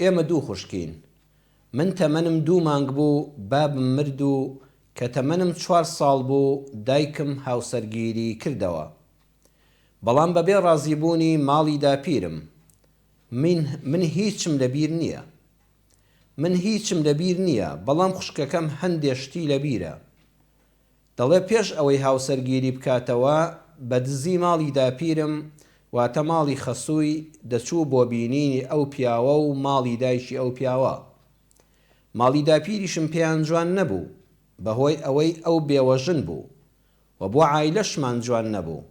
ئێمە دوو خوشکین. من تەمەنم 2 مانگ بوو بابم مرد و کە تەمەنم 4 ساڵ بوو دایکم هاوسەرگیری کردەوە. بەڵام بەبێ ڕازیبوونی ماڵی داپیرم من هیچم لەبیر نییە. بەڵام خوشکەکەم هەندێک شتی لەبیرە. دەڵێ پێش ئەوەی هاوسەرگیری بکاتەوە بە دزی ماڵی داپیرم واتە ماڵی خەسووی دەچوو بۆ بینینی ئەو پیاوە و ماڵی دایکی ئەو پیاوە. ماڵی داپیریشم پێیان جوان نەبوو بەهۆی ئەوەی ئەو بێوەژن بوو و بۆ عایلەشمان جوان نەبوو.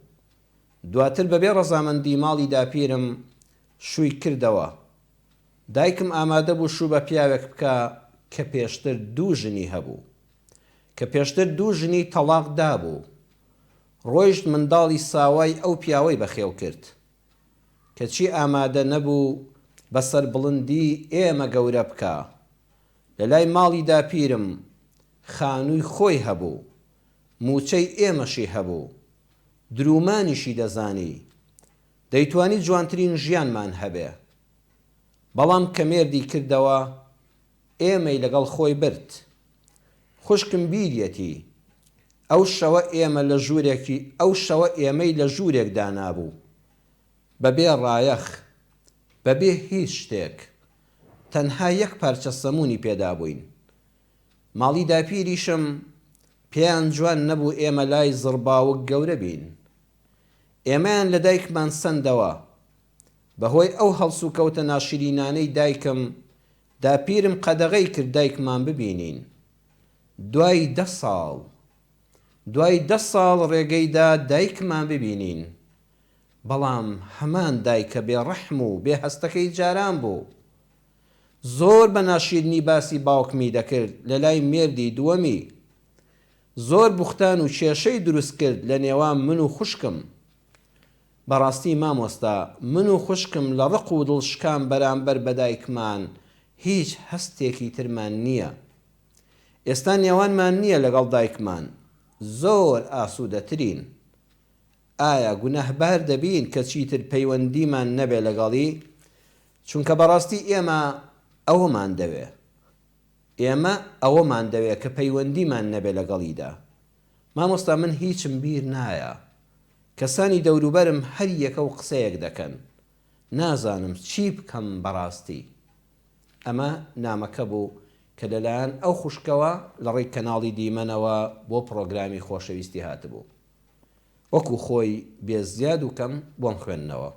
دواتر بەبێ ڕەزامەندی ماڵی داپیرم شووی کردەوە. دایکم ئامادە بوو شوو بە پیاوێک بکە کە پێشتر 2 ژنی هەبوو، کە پێشتر 2 ژنی تەلاق دابوو. ڕۆیشت منداڵی ساوای ئەو پیاوەی بەخێو کرد کەچی ئامادە نەبوو بەسەر بڵندی ئێمە گەورە بکە. لە لای ماڵی داپیرم خانووی خۆی هەبوو، موچەی ئێمەشی هەبوو، درومانیشی دەزانی، دەیتوانی جوانترین ژیانمان هەبێ. بەڵام کە مێردی کردەوە ئێمەی لەگەڵ خۆی برد. خوشکم بیریەتی ئەو شەوە ئێمەی لە ژوورێک دانابوو بەبێ ڕایەخ بەبێ هیچ شتێک، تەنها 1 پارچە سەمونی پێدا بووین. ماڵی داپیریشم پێیان جوان نەبوو ئێمە لای زڕباوک گەورە بین. ئێمەیان لە دایکمان سەندەوە. بەهۆی ئەو هەڵس و کەوتە ناشرینانەی دایکم داپیرم قەدەغەی کرد دایکمان ببینین. دوای 10 ساڵ ڕێگەیدا دایکمان ببینین. بەڵام هەمان دایکە بێڕەحم و بێهەستەکەی جاران بوو. زۆر بە ناشیرنی باسی باوکمی دەکرد لە لای مێردی دووەمی. زۆر بوختان و کێشەی دروست کرد لە نێوان من و خوشکم. بەڕاستی مامۆستا من و خوشکم لە ڕق و دڵشکان بەرامبەر بە دایکمان هیچ هەستێکی ترمان نییە. ئێستا نێوانمان نییە لەگەڵ دایکمان، زۆر ئاسوودەترین. ئایا گونەهبار دەبین کە چیتر پەیوەندیمان نەبێ لەگەڵی؟ چونکە بەڕاستی ئێمە ئەوەمان دەوێ کە پەیوەندیمان نەبێ لەگەڵیدا. مامۆستا من هیچم بیر نایە. کەسانی دەوروبەرم هەر یەکە و قسەیەک دەکەن. نازانم چی بکەم بەڕاستی. ئەمە نامەکە بوو کە لەلایەن ئەو خوشکەوە لە ڕێی کەناڵی دیمەنەوە بۆ پرۆگرامی خۆشەویستی هاتبوو. وەکو خۆی بێزیاد و کەم بۆم خوێندنەوە.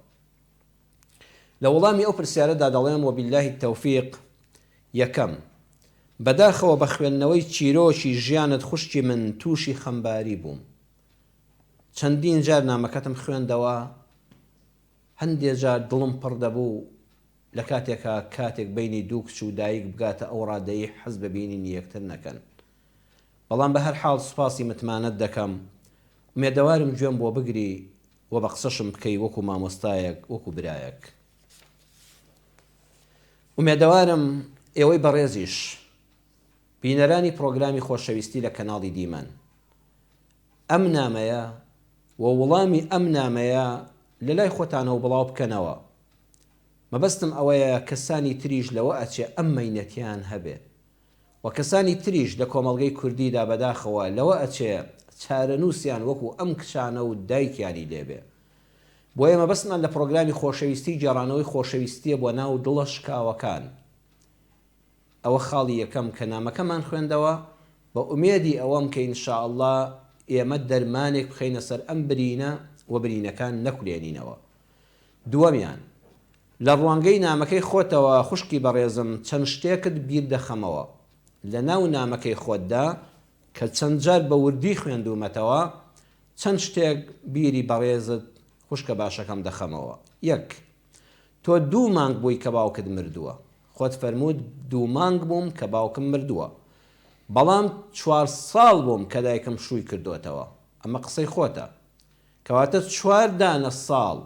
لە وەڵامی ئەو پرسیارەدا دەڵێم وەبیللهی تەوفیق. یەکەم، بەداخەوە بە خوێندنەوەی چیرۆکی ژیانت خوشکی من تووشی خەمباری بووم. چەندین جار نامەکەتم خوێندەوە، هەندێک جار دڵم پڕ دەبوو لە کاتێک بینی دوو کچ و دایک بگاتە ئەو ڕادەیە حەز بە بینینی یەکتر نەکەن. بەڵام بە هەر حاڵ سوپاسی متمانەت دەکەم. ومێدەوارم گوێم بۆ بگری و بە قسەشم بکەی وەکو مامۆستایەک، وەکو برایەک. ومێدەوارم ئێوەی بەڕێزیش بینەرانی پرۆگرامی خۆشەویستی لە کەناڵی دیمەن ئەم نامەیە و وەڵامی ئەم نامەیە لە لای خۆتانەوە بڵاو بکەنەوە. مەبەستم ئەوەیە کەسانی تریش لەوە ئەچێ ئەم مەینەتیان هەبێ و کەسانی تریش لە کۆمەڵگەی کوردیدا بەداخەوە لەوە ئەچێ چارەنووسیان وەکو ئەم کچانە و دایکیانی لێبێ. بۆیە مەبەستمان لە پرۆگرامی خۆشەویستی گێڕانەوەی خۆشەویستیە بۆ ناو دڵە شکاوەکان. ئەوە خاڵی یەکەم کە نامەکەمان خوێندەوە بە ئومێدی ئەوەم کە ئینشاءالله ئێمە دەرمانێک بخەینە سەر ئەم برینە و برینەکان نەکولێنینەوە. دووەمیان، لە ڕوانگەی نامەکەی خۆتەوە خوشکی بەڕێزم چەند شتێکت بیر دەخەمەوە لە ناو نامەکەی خۆتدا کە چەند جار بە وردی خوێندومەتەوە. چەند شتێک بیری بەڕێزت خوشکە باشەکەم دەخەمەوە. 1. تۆ 2 مانگ بووی کە باوکت مردووە. خۆت فەرمووت 2 مانگ بووم کە باوکم مردووە، بەڵام 4 ساڵ بووم کە دایکم شووی کردوتەوە. ئەمە قسەی خۆتە. کەواتە 4 دانە ساڵ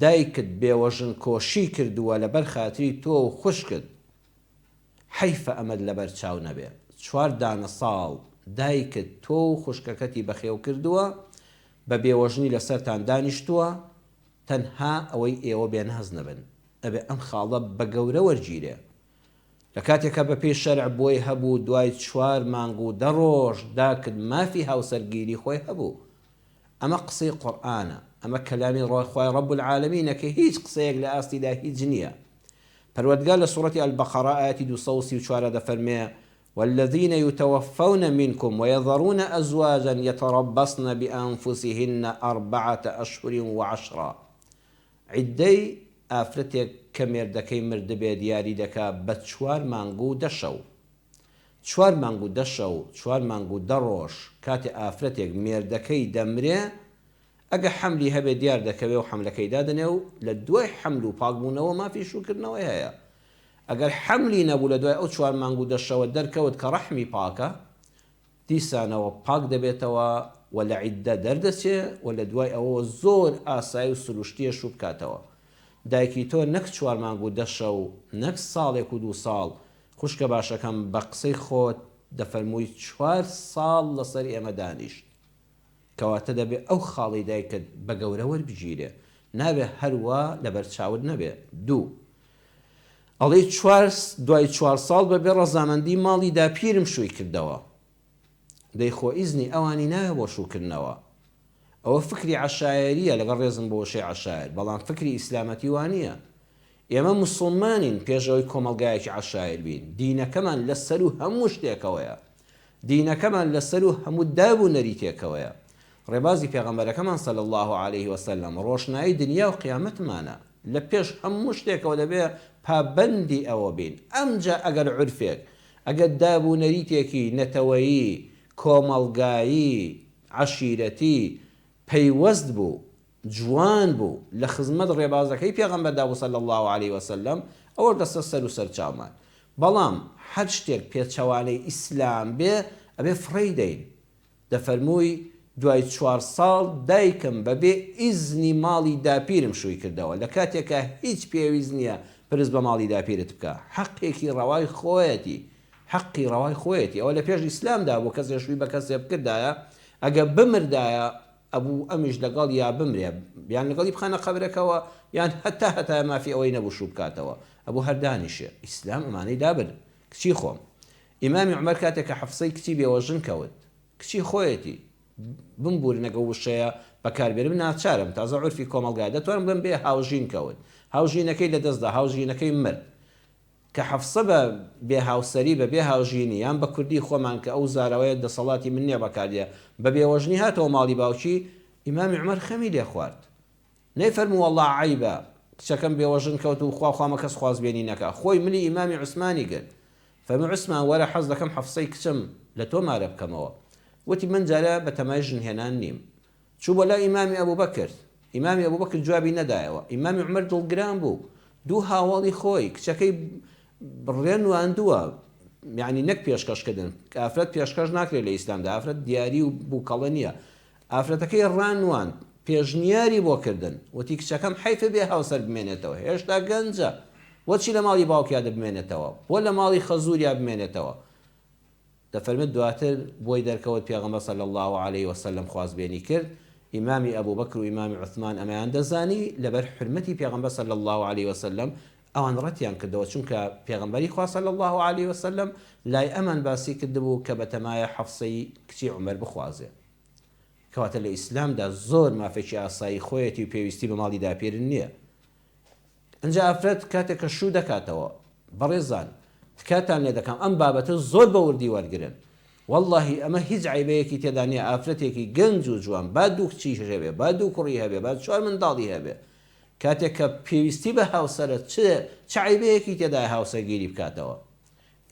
دایکت بێوەژن کۆشی کردووە لەبەر خاتری تۆ و خوشکت. حەیفە ئەمەد لەبەر چاو نەبێ. 4 دانە ساڵ دایکت تۆ و خوشکەکەتی بەخێو کردووە، بە بێوەژنی لەسەرتان دانیشتووە، تەنها ئەوەی ئێوە بێنهەز نەبن. ئەبێ ئەم خاڵە بە گەورە وەرگیرێ. لە کاتێکە بە پێی شەرع بۆی هەبوو دوای 4 مانگ و 10 ڕۆژ داکرد مافی هاوسەرگیری خۆی هەبوو. ئەمە قسەی قورئانە، ئەمە کەلامی ڕۆخوای ڕەب العالەمینە کە هیچ قسەیەک لە ئاستیدا هیچ نییە. پەروەردگار لە سوورەتی البەقەرە ئاەتی 234 دەفەرمێ والذين يتوفون منكم ويذرون أزواجا يتربصن بأنفسهن 4 أشهر و10. عدەی ئافرەتێک کە مێردەکەی مردبێ دیاری دەکا بە 4 مانگ و 10 شەو. 4 مانگ و 10 شەو، 4 مانگ و 10 ڕۆژ کاتێ ئافرەتێک مێردەکەی دەمرێ، ئەگە حەملی هەبێ دیار دەکەوێ و حەملەکەی دادنێ و لە دوای حەمل و پاکبوونەوە مافی شوکردنەوەی هەیە. ئەگەر حەملی نەبوو لە دوای ئەو 4 مانگ و 10 شەوە دەرکەوت کە ڕەحمی پاکە، دیسانەوە پاک دەبێتەوە و لە عیددە دەردەچێ و لە دوای ئەوە زۆر ئاسایی و سروشتیە شو بکاتەوە. دایکی تۆ نەک 4 مانگ و 10 شەو، نەک ساڵێک و 2 ساڵ، خوشکە باشەکەم بە قسەی خۆت دەفەرمووی 4 ساڵ لەسەر ئێمە دانیشت، کەواتە دەبێ ئەو خاڵی دایکت بە گەورە وەربگیرێ، نابێ هەروە لەبەر چاود نەبێ. 2 ئەڵێ دوای 4 ساڵ بەبێ ڕەزامەندی ماڵی داپیرم شووی کردەوە، دەیخۆ ئیزنی ئەوانی نایە بۆ شوکردنەوە. ئەوە فکری عەشایریە لەگەڵ ڕێزم بۆ وشەی عەشایر، بەڵام فکری ئیسلامەتی وانییە. ئێمە موسڵمانین پێشەوەی کۆمەلگایەکی عەشایر بین. دینەکەمان لەسەر و هەموو شتێکەوەیە، دینەکەمان لەسەر و هەموو دابوونەری تێکەوەیە. ڕێبازی پێغەمبەرەکەمان صلی الله عليه وسلم ڕۆشنایی دنیا و قیامەتمانە، لە پێش هەموو شتێکەوە دەبێ پابەندی ئەوە بین. ئەمجا ئەگەر عورفێک، ئەگەر دابوونەریتێکی نەتەوەیی، کۆمەلگایی، عەشیرەتی پەیوەست بوو، جوان بوو لە خزمەت ڕێبازەکەی پێغەمبەردا بوو صلی الله عليه وسلم، ئەوە دەستە سەر و سەرچاومان. بەڵام هەر شتێک پێچەوانەی ئیسلام بێ ئەبێ فڕی دەین. دەفەرمووی دوای 4 ساڵ دایکم بەبێ ئیزنی ماڵی داپیرم شووی کردەوە، لە کاتێکە هیچ پێویست نییە پرس بە ماڵی داپیرت بکە، حەقێکی ڕەوای خۆیەتی، حەقی ڕەوای خۆیەتی. ئەوە لە پێش ئیسلامدا بۆ کەسێ شووی بە کەسێ بکردایە، ئەگە بمردایە ئەبوو ئەمیش لەگەڵ یا بمرێ یان لەگەڵی بخانە قەبرەکەوە یان هەتا مافی ئەوەی نەبوو شوو بکاتەوە، ئەبوو هەردانیشێ. ئیسلام ئەمانەی دابر. کچی خۆم ئیمامی عومەر کاتێکە حەفسەی کچی بێوەژن کەوت، کچی خۆیەتی بمبورنەگە وشەیە بەکاربێرم ناچارم، تازە عورفی کۆمەلگا دەتوانم بڵێم بێ هاوژین کەوت، هاوژینەکەی لە دەستدا، هاوژینەکەی مرد. کە حەفسە بە بێ هاوسەری بە بێ هاوژینی یان بە کوردی خۆمان کە ئەو زاراوەیە دەسەڵاتی من نییە بەکاردێ بە بێوەژنی هاتەوە ماڵی باوکی، ئیمامی عومەر خەمی لێ خوارد، نەیفەرموو وەڵڵا عەیبە کچەکەم بێوەژن کەوت و خوا کەس خوازبێنی نەکا، خۆی منی ئیمامی عوسمانی کرد. فەرمووی عوسمان وەرە حەز دەکەم حەفسەی کچم لە تۆ مارە بکەمەوە. وتی من جارە بە تەمای ژنهێنان نیم. چوو بۆ لای ئیمامی ئەبوبەکر، ئیمامی ئەبوبەکر جوابی نەدایەوە. ئیمامی عومەر دڵگران بوو، دوو هاوڵی خۆی کچەکەی بڕێن واندووە، یعنی نەک پێشکەشکردن، ئافرەت پێشکەش ناکرێت لە ئیسلامدا، ئافرەت دیاری و بووکەڵە نییە، ئافرەتەکەی ڕانوان پێشنیاری بۆ کردن. وتی کچەکەم حەیفە بێ هاوسەر بمێنێتەوە، هێشتا گەنجە، وەچی لە ماڵی باوکیا دەبمێنێتەوە، بۆ لە ماڵی خەزووریا بمێنێتەوە. دەفەرمێت دواتر بۆی دەرکەوت پێغەمبەر صلی الله عليه وسلم خوازبێنی کرد. ئیمامی ئەبوبەکر و ئیمامی عوسمان ئەمەیان دەزانی لەبەر حرمەتی پێغەمبەر صلی الله عليه وسلم ئەوان ڕەتیان کردەوە، چونکە پێغەمبەری خوا صلی الله عليه وسلم لای ئەمان باسی کردبوو کە بەتەمایە حەفسەی کچی عومەر بخوازێ. کەواتە لە ئیسلامدا زۆر مافێکی ئاسایی خۆیەتی و پێویستی بە ماڵی داپیرن نییە. ئەنجا ئافرەت کاتێکە شوو دەکاتەوە، بەڕێزان تکاتان لێ دەکەم ئەم بابەتە زۆر بە وردی وەرگرن. واللهی ئەمە هیچ عیبەیەکی تێدا نییە، ئافرەتێکی گەنج و جوان با دوو کچی هەبێ، با دوو کوڕی هەبێ، با 4 منداڵی هەبێ، کاتێک کە پێویستی بە هاوسەرە چ عیبەیەکی تێدا هاوسەرگیری بکاتەوە.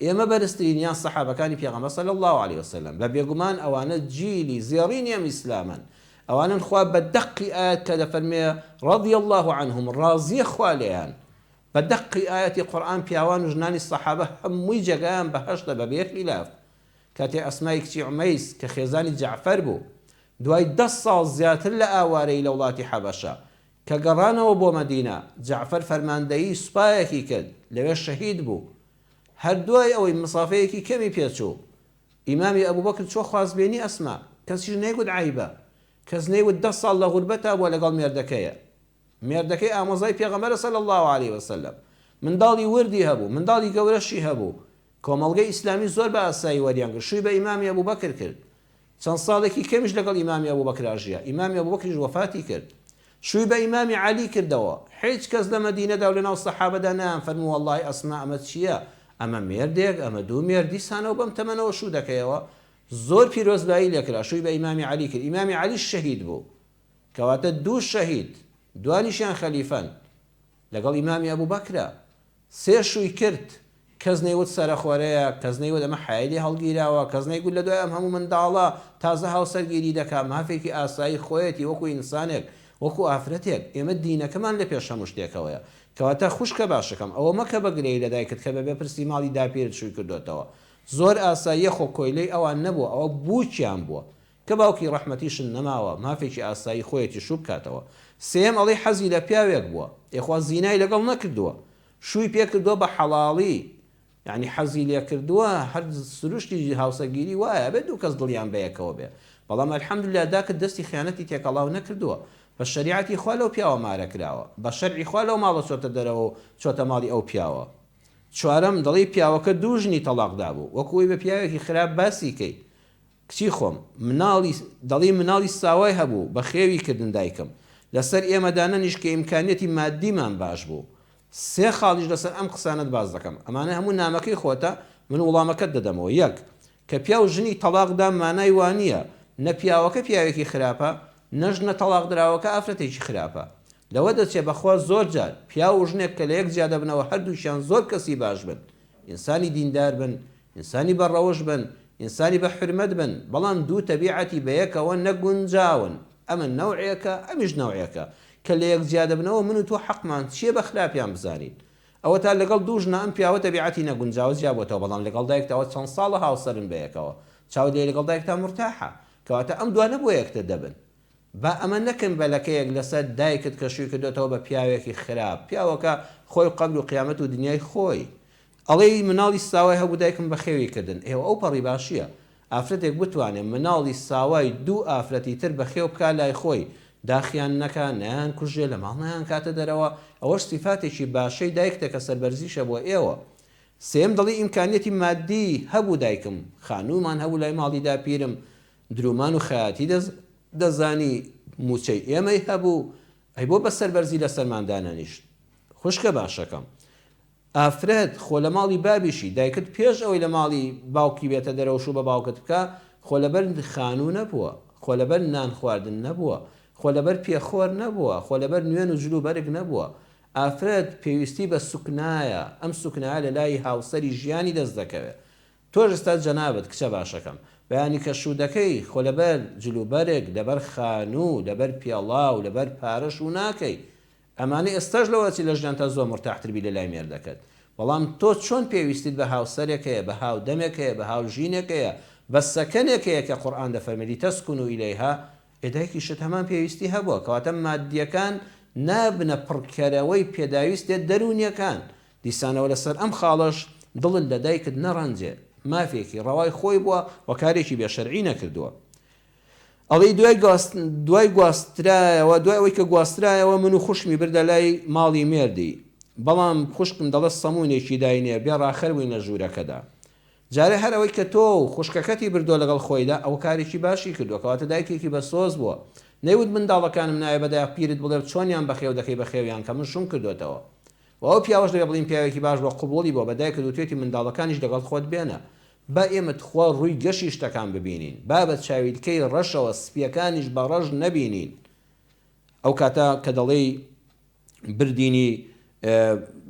ئێمە بەرزترین یان سەحابەکانی پێغەمبەر صلی الله عليه وسلم بە بێگومان ئەوانە جیلی زێڕینی ئەم ئیسلامن، ئەوانن خوا بە دەقی ئاەت کە دەفەرمێ رضی الله عنهم ڕازیە خوا لێیان، بە دەقی ئاەتی قورئان پیاوان و ژنانی سەحابە هەمووی جێگایان بەهەشتە بە بێ خیلاف. کاتێ ئەسمای کچی عومەیس کە خێزانی جەعفەر بوو، دوای 10 ساڵ زیاتر لە ئاوارەی لە وڵاتی حەبەشە کە گەڕانەوە بۆ مەدینە، جەعفەر فەرماندەیی سوپایەکی کرد، لەوێ شەهید بوو. هەردوای ئەوەی مسافەیەکی کەمی پێچوو، ئیمامی ئەبوبەکر چۆ خوازبێنی ئەسما، کەسیش نەیگوت عیبە، کەس نەیگوت 10 ساڵ لە غوربەتە بۆ لەگەڵ مێردەکەیە. مێردەکەی ئامۆزای پێغەمبەر صلی الله عليه وسلم، منداڵی وردی هەبوو، منداڵی گەورەشی هەبوو. کۆمەڵگەی ئیسلامی زۆر بە ئاسایی وەریان کرد. شووی بە ئیمامی ئەبوبەکر کرد. چەند ساڵێکی کەمیش لەگەڵ ئیمامی ئەبوبەکر ژیا. ئیمامی ئەبوبەکریش وەفاتی کرد. شووی بە ئیمامی عەلی کردەوە. هیچ کەس لە مەدینەدا و لەناو سەحابەدا نەیان فەرموو وەڵڵاهی ئەسما ئەمە چییە؟ ئەمە مێردێک، ئەمە دوو مێرد دیسانەوە بەم تەمەنەوە شوو دەکەیەوە. زۆر پیرۆزبایی لێکرا. شووی بە ئیمامی عەلی کرد. ئیمامی عەلی شەهید بوو، کەواتە دوو شەهید، دوانیشیان خەلیفەن لەگەڵ ئیمامی ئەبوبەکرە. سێ شووی کرد. کەس نەیوت سەرخۆرەیە، کەس نەیوت ئەمە حایلی هەڵگیراوە، کەس نەیگوت لە دوای ئەم هەموو منداڵە تازە هاوسەرگیری دەکات، مافێکی ئاسایی خۆیەتی وەکو ئینسانێک، وەکو ئافرەتێک. ئێمە دینەکەمان لە پێش هەموو شتێکەوەیە. کەواتە خوشکە باشەکەم ئەوە مەکە بەگرەی لەدایکت کە بەبێ پرسی ماڵی داپیرت شووی کردوتەوە. زۆر ئاساییە خۆ کۆیلەی ئەوان نەبووە، ئەوە بووکیان بووە کە باوکی ڕەحمەتیشن نەماوە، مافێکی ئاسایی خۆیەتی شوو بکاتەوە. سێم ئەڵێ حەزی لە پیاوێک بووە، ئێخوا زینای لەگەڵ نەکردووە، شووی پێکردووە بە حەڵاڵی، یعنی حەزی لێ کردووە هەر سروشتی هاوسەرگیری وایە بێت دوو کەس دڵیان بەیەکەوە بێ. بەڵام ئەلحەمدوللا داکرد دەستی خیانەتی تێکەڵاو نەکردووە، بە شەریعەتی خوا لەو پیاوە مارە کراوە، بە شەرعی خوا لەو ماڵە چۆتە دەرەوە و چۆتە ماڵی ئەو پیاوە. چوارەم دڵی پیاوەکە دوو ژنی تەلاقدا بوو، وەکوی بە پیاوێکی خراپ باسی کەی کچی خۆم دڵی مناڵی ساوای هەبوو بە خێوی کردن دایکم، لەسەر ئێمەدانە نیش کە ئیمکانیەتی مادیمان باش بوو. سێ خاڵیش لەسەر ئەم قسانت باز دەکەم. ئەمانە هەموو نامەکەی خۆتە، من وڵامەکەت دەدەمەوە. یەک کە پیا و ژنی تەلاقدا مانای وانە نە پیاوەکە پیاوێکی خراپە، نەژنە تەلاق دراوەکە ئافرەتێکی خراپە. لەوە دەچێت بەخوا زۆر جار پیا و ژنێک کە لە یەک جیا دەبنەوە هەردووشیان زۆر کەسی باش بن، ئینسانی دیندار بن، ئینسانی بەڕەوش بن، ئینسانی بە حرمەت بن، بەڵام دوو تەبیعەتی بەیەکەوە نەگونجاون. ئەمە نەوعەکە، ئەمیش نەوعەکە کە لە یەک جیا دەبنەوە من و تۆ حەقمان چیە بە خراپیان بزانین. ئەوە تا لەگەڵ دوو ژنە ئەم پیاوە تەبیعەتی نەگونجاوە جیا بۆتەوە، بەڵام لەگەڵ دایکتەوە چەند ساڵە هاوسەرن بەیەکەوە، چاو لێ لەگەڵ دایکتا مرتاحە، کەواتە ئەم دوانە بۆ یەکتر دەبن. با ئەمە نەکەن بەلەکەیەک لەسەر دایکت کە شووی کردوێتەوە بە پیاوێکی خراپ، پیاوەکە خۆی قەبر و قیامەت و دنیای خۆی. ئەڵێ مناڵی ساوای هەبوو دایکم بە خێوی کردن. ئێوە ئەو پەڕی باشییە ئافرەتێک بتوانێت مناڵی ساوای دوو ئافرەتی تر بە خێو بکە لای خۆی، داخیان نەکە، نەیان کوژێ، لە ماڵ نەیان کاتە دەرەوە. ئەوەش سیفاتێکی باشەی دایکتە کە سەربەرزیشە بۆ ئێوە. سێم دڵی ئیمکانیەتی مادی هەبوو دایکم، خانوومان هەبوو لای ماڵی داپیرم، درومان و خەیاتی دەزانی، موچەی ئێمەی هەبوو، ئەی بۆ بە سەربەرزی لە سەرماندانەنیشت. خوشکە باشەکەم ئافرەت خۆ لە ماڵی بابیشی دایکت پێش ئەوەی لە ماڵی باوکی بێتە دەرەوشوو بە باوکت بکە، خۆ لەبەر خانوو نەبووە، خۆ لەبەر نان خواردن نەبووە، خۆ لەبەر پێخۆر نەبووە، خۆ لەبەر نوێن و جلو بەرگ نەبووە. ئافرەت پێویستی بە سوکنایە، ئەم سوکنایە لە لای هاوسەری ژیانی دەست دەکەوێت. تۆش ئێستا جەنابەت کچە باشەکەم بەیانی کە شوو دەکەی خۆ لەبەر جلوبەرێک، لەبەر خانوو، لەبەر پیاڵا و لەبەر پارەش و ناکەی. ئەمانەی ئێستاش لەوەچی لە ژیان تا زۆر مرتاحتربی لە لای مێردەکەت. بەڵام تۆ چۆن پێویستیت بە هاوسەرێکەیە، بە هاودەمێکەیە، بە هاوژینێکەیە، بە سەکەنێکەیە کە قورئان دەفەرمێتی تەسکونوا ئیلەیها، ئێدایکیشت هەمان پێویستی هەبووە. کەواتە مادیەکان نابنە پڕکەرەوەی پێداویستێت دەرونیەکان. دیسانەوە لەسەر ئەم خاڵەش دڵت لە دایکت نەڕەنجێ، مافێکی ڕەوای خۆی بووە و کارێکی بێشەرعی نەکردووە. ئەڵێ دوای گواسترایەوە، دوای ئەوەی کە گواسترایەوە من و خوشمی بردە لای ماڵی مێردی، بەڵام خوشکم دەڵێت سەمونێکی داینێ بێ ڕاخەر بووی نە ژوورەکەدا. جارێ هەر ئەوەی کە تۆ خوشکەکەتی بردۆ لەگەڵ خۆیدا ئەو کارێکی باشی کردووە، کەواتە دایکێکی بە سۆز بووە. نەیوت منداڵەکانم نایە بەدای پیرت بڵێ چۆنیان بەخێو دەکەی بە خێویان کە من شوم کردوێتەوە. و ئەو پیاوەش دەبێ بڵین پیاوێکی باش بۆ قبوڵی بۆ بەدایکت و توێتی منداڵەکانیش لەگەڵ خۆت بێنە. با ئێمە خوا ڕووی گەشی شتەکان ببینین، بابەت چاویلکەی ڕەشەوە سپیەکانیش بە ڕەش نەبینین. ئەو کاتە کە دەڵێ بردینی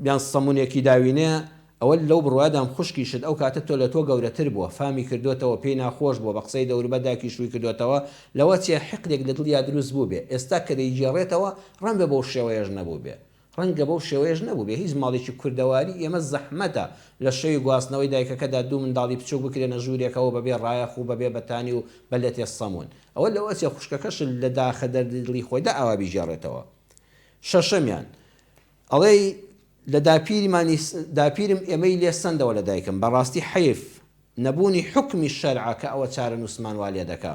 یان سەمونێکی داوینەیە، ئەوە لەو بڕوادام خوشکیشت ئەو کاتە تۆ لە تۆ گەورەتر بووە، فامی کردوێتەوە، پێی ناخۆش بووە، بە قسەی دەوروبە داکی شووی کردوێتەوە، لەوە چێ حقدێک لە دڵیا دروست بوو بێ. ئێستا کە دەیگێڕێتەوە ڕەنگە بەو شێوەیەش نەبوو بێ، ڕەنگە بەو شێوەیەش نەبوو بێ. هیچ ماڵێکی کوردەواری ئێمە زەحمەتە لە شەوی گواستنەوەی دایکەکەدا دوو منداڵی بچوو بکرێنە ژوورێکەوە بەبێ ڕایەخ و بەبێ بەتانی و بەلێتێ سەمون. ئەوە لەوە چێ خوشکەکەش لە داخە دەردڵی خۆیدا ئاوا بیژێڕێتەوە. شەشەمیان ئەڵێ لە داپیرم ئێمەی لێ سندەوە لە دایکم، بەڕاستی حەیف نەبوونی حکمی شەرعە کە ئەوە چارە نووسمان وا لێ دەکا.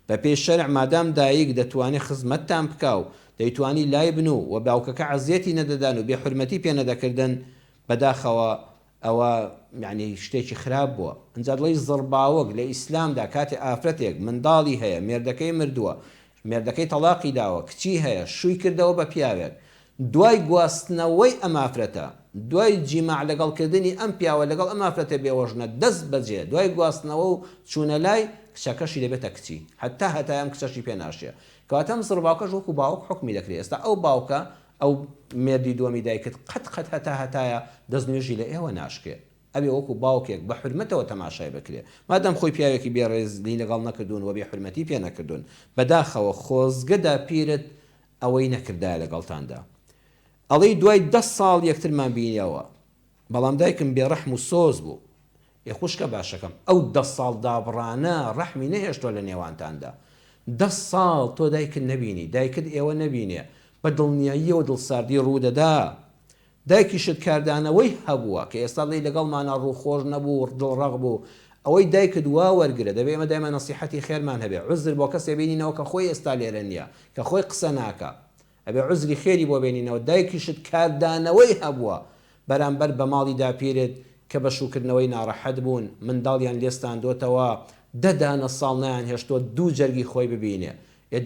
بە پێی شەرع مادام دایک دەتوانێت خزمەتتان بکا و دەیتوانی لای بن و باوکەکە عەزیەتی نەدەدان و بێحورمەتی پێ نەدەکردن بەداخەوە ئەوە یعنی شتێکی خراپ بووە. ئەنجا دڵی زڕباوەک لە ئیسلامدا کاتێ ئافرەتێک منداڵی هەیە مێردەکەی مردووە مێردەکەی تەلاقی داوە کچی هەیە شووی کردەوە بە پیاوێک دوای گواستنەوەی ئەمافرەتە دوای جیماع لەگەڵکردنی ئەم پیاوە لەگەڵ ئەمافرەتە بێوەژنە دەست بەجێ دوای گواستنەوە و چوونە لای کچەکەشی دەبێتە کچی هەتا ئەم کچەشی پێ ناشێ کەواتە ئەم زڕباوکەش وەکو باوک حکمی دەکرێت. ئێستا ئەو باوکە ئەو مێردی دووەمی دایکت قەت هەتایە دەستنوێژی لە ئێوە ناشکێ ئەبێ وەکو باوکێک بە حرمەتەوە تەماشای بکرێ مادەم خۆی پیاوێکی بێڕێزی لەگەڵ نەکردوون و بێ حرمەتی پێ نەکردوون بەداخەوە خۆزگەدا پیرت ئەوەی نەکردایە لەگەڵتاندا ئەڵەی دوای 10 ساڵ یەکترمان بینیەوە بەڵام دایکم بێڕەحم و سۆز بوو خوشکە باشەکەم ئەو 10 ساڵ دابڕانە ڕەحمی نەهێشتۆ لە نێوانتاندا 10 ساڵ تۆ دایکت نەبینی دایکت ئێوە نەبینێ بە دڵنیاییەوە دڵساردی ڕوودەدا دایکیشت کاردانەوەی هەبووە کە ئێستا دەی لەگەڵمانە ڕووخۆش نەبوو دڵڕەق بوو ئەوەی دایکت وا وەرگرە دەبێ ئێمە دایمە نەسیحەتی خێرمان هەبێ عوزر بۆ کەسێ بینینەوە کە خۆی ئێستا لێرە نییە کە خۆی قسە ناکە ئەبێ عوزری خێری بۆ بینینەوە دایکیشت کاردانەوەی هەبووە بەرامبەر بە ماڵی داپیرت کە بە شوکردنەوەی ناڕەحەت بوون منداڵیان لێستاندۆتەوە دەدانە ساڵ نیان هێشتۆ دوو جەرگی خۆی ببینێ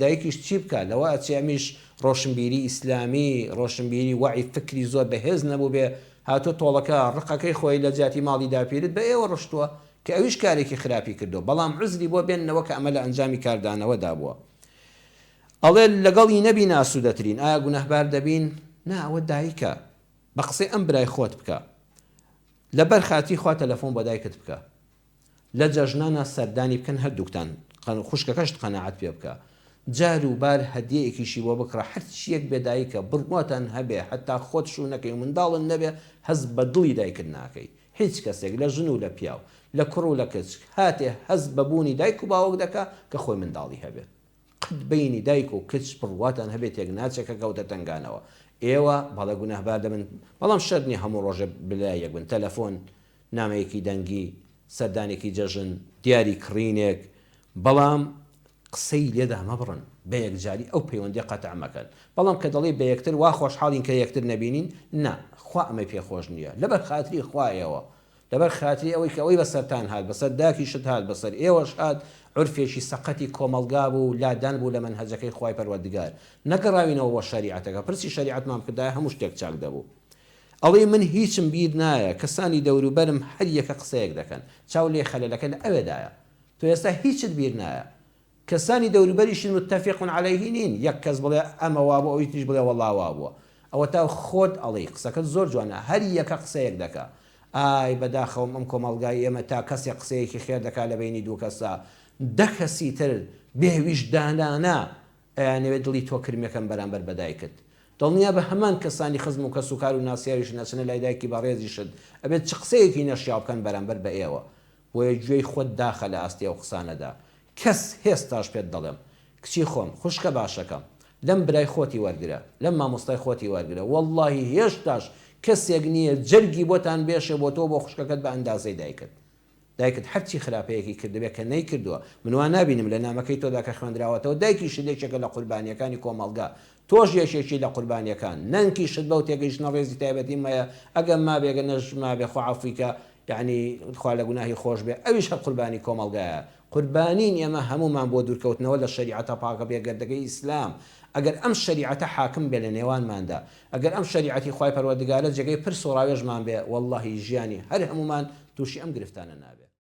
دایکیش چی بکە لەوە ئەچێمیش ڕۆشنبیری ئیسلامی ڕۆشنبیری وعی فکری زۆر بەهێز نەبوو بێ هاتۆ تۆڵەکە ڕقەکەی خۆی لە جاتی ماڵی داپیرت بە ئێوە ڕشتووە کە ئەویش کارێکی خراپی کردو بەڵام عوزری بۆ بێننەوە کە ئەمە لە ئەنجامی کاردانەوەدا بووە. ئەڵێ لەگەڵی نەبی ناسوودەترین ئایا گونەهبار دەبین نا ئەوە دایکە بە قسەی ئەم برای خۆت بکە لەبەر خاتی خوا تەلەفۆن بۆ دایکت بکە لە جەژنانە سەردانی بکەن هەردووکتان خوشکەکەشت قەناعەت پێ بکە جار و بار هەدیەیەکیشی بۆ بکڕە هەرچیەک بێدایکە بڕواتان هەبێ هەتا خۆت شو نەکەی منداڵن نەبێ هەز بە دڵی دایکت ناکەی هیچ کەسێک لە ژن و لە پیاو لە کوڕ و لە کچ هاتێ هەز بەبوونی دایک و باوەک دەکا کە خۆی منداڵی هەبێت قەت بینی دایک و کچ بڕواتان هەبێت یەک ناچێکە کەوتە تنگانەوە ئێوە بەڵێ گونەهبار دەبن بەڵام شەرنی هەموو ڕۆژە بلایەک بن تەلەفۆن نامەیەکی دەنگی سەردانێکی جەژن دیاری کڕینێک بەڵام قسەی لێدا مەبڕن بە یەکجاری ئەو پەیوەندی قەتع مەکەن بەڵام کە دەڵێ بە یەکتر وا خۆشحاڵین کە یەکتر نەبینین نا خوا ئەمە پێخۆش نییە لەبەر خاتری خوایەوە لەبەر خاتری ئەوەی کە ئەوەی بەسەرتان هات بەسەر داکیشت هات بەسەر ئێوەش هات عرفێکی سەقەتی کۆمەڵگا بوو لادان بوو لە مەنهەجەکەی خوای پەروەردگار نەگەڕاوینەوە بۆ شەریعەتەکە پرسی شەریعەتمان کردایە هەموو شتێک چاک دەبوو ئەڵێ من هیچم بیر نایە کەسانی دەوروبەرم هەر یەکە قسەیەک دەکەن چاو لێ خەلەلەکە لە ئەوێدایە تۆ ئێستا هیچت بیر نایە کەسانی دەوروبەریشن متتەفیقون عەلەیهی نین یەک کەس بڵێ ئەمە وا بووە ئەوی تریش بڵێ وەڵڵا وا بووە ئەوە تا خۆت ئەڵێ قسەکەت زۆر جوانە هەر یەکە قسەیەک دەکا ئای بەداخەوم ئەم کۆمەڵگای ئێمە تا کەسێک قسەیەکی خێر دەکا لە بینی دوو کەسا دە کەسی تر بێویژدانانە ئەیانەوێت دڵی تۆ کرمەکەم بەرامبەر بەدایکت دڵنیا بە هەمان کەسانی خزم و کەس و کار و ناسیاویش نەچنە لای دایکی بەڕێزیشت ئەبێت چ قسەیەکی نەشیاو بکەن بەرامبەر بە ئێوە بۆیە گوێی خۆت داخە لە ئاستی ئەو قسانەدا کەس هێستاش پێت دەڵێم کچی خۆم خوشکە باشەکەم لەم برای خۆتی وەرگرە لەم مامۆستای خۆتی وەرگرە وەڵڵاهی هێشتاش کەسێک نییە جەرگی بۆتان بێشێ بۆ تۆ بۆ خوشکەکەت بە ئەندازەی دایکت هەرچی خراپەیەکی کردبێت کە نەیکردووە من وا نابینم لە نامەکەی تۆدا کە خوێندراوەتەوە دایکی شتێکێکە لە قوربانیەکانی کۆمەڵگا تۆش یەکێکی لە قوربانیەکان نەنکی شت بەو تێگەیشتنە ڕێزی تایبەتی مەیە ئەگەم ما بێگە نەژ ما بێ خوا عەفویکە یعنی خوا لە گوناهی خۆش بێ ئەویش هەر قوربانی کۆمەڵگایە قوربانین ئێمە هەمومان بۆ دوورکەوتنەوە لە شەریعەتە پاکە بێگەردەکەی ئیسلام ئەگەر ئەم شەریعەتە حاکم بێ لە نێوانماندا ئەگەر ئەم شەریعەتی خوای پەروەردگارە جێگەی پرس و ڕاوێژمان بێ وەڵڵاهی ژیانی هەر هەمومان تووشی ئەم گرفتانە نابێت